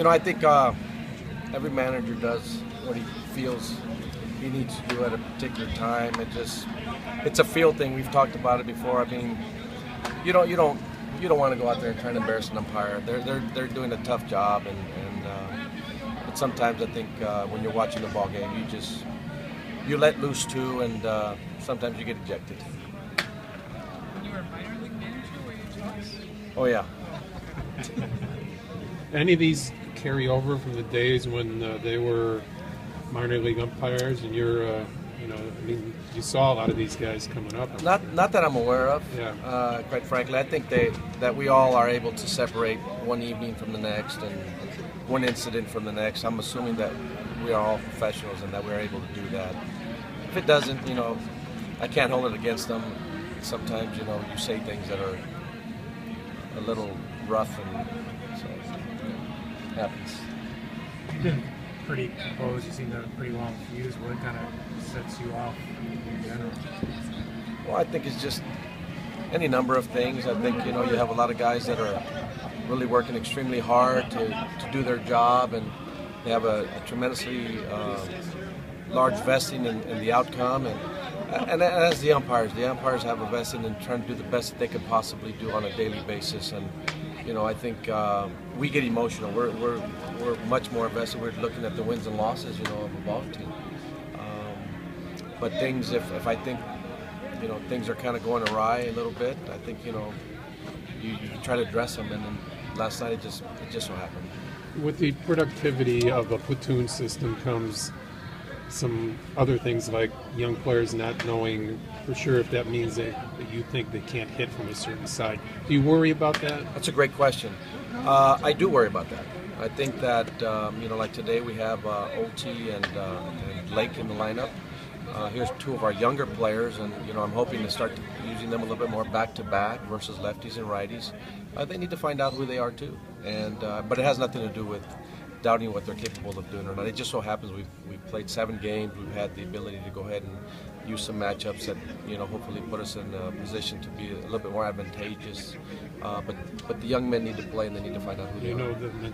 I think every manager does what he feels he needs to do at a particular time. It's a feel thing. We've talked about it before. I mean, you don't want to go out there and try to embarrass an umpire. They're doing a tough job, but sometimes I think when you're watching the ball game, you let loose too, and sometimes you get ejected. When you were a minor league manager, were you jealous? Oh yeah. Any of these carry over from the days when they were minor league umpires, and you saw a lot of these guys coming up. Not that I'm aware of. Yeah. Quite frankly, I think that we all are able to separate one evening from the next and one incident from the next. I'm assuming that we are all professionals and that we're able to do that. If it doesn't, I can't hold it against them. Sometimes, you say things that are a little rough, and so it happens. You've been pretty composed. You seem to have a pretty long fuse. What kind of sets you off in general? Well, I think it's just any number of things. I think, you have a lot of guys that are really working extremely hard to do their job, and they have a tremendously large vesting in the outcome. And as the umpires have a vesting in trying to do the best that they could possibly do on a daily basis. And I think we get emotional. We're much more invested. We're looking at the wins and losses, of a ball team. But things, if I think, things are kind of going awry a little bit, I think, you try to address them. And then last night it just so happened. With the productivity of a platoon system comes some other things like young players not knowing for sure if that means that you think they can't hit from a certain side. Do you worry about that? That's a great question. I do worry about that. I think that, like today we have OT and Lake in the lineup. Here's two of our younger players, and I'm hoping to start using them a little bit more back-to-back versus lefties and righties. They need to find out who they are too, but it has nothing to do with doubting what they're capable of doing or not. It just so happens we've played 7 games. We've had the ability to go ahead and use some matchups that hopefully put us in a position to be a little bit more advantageous. But the young men need to play, and they need to find out who they are.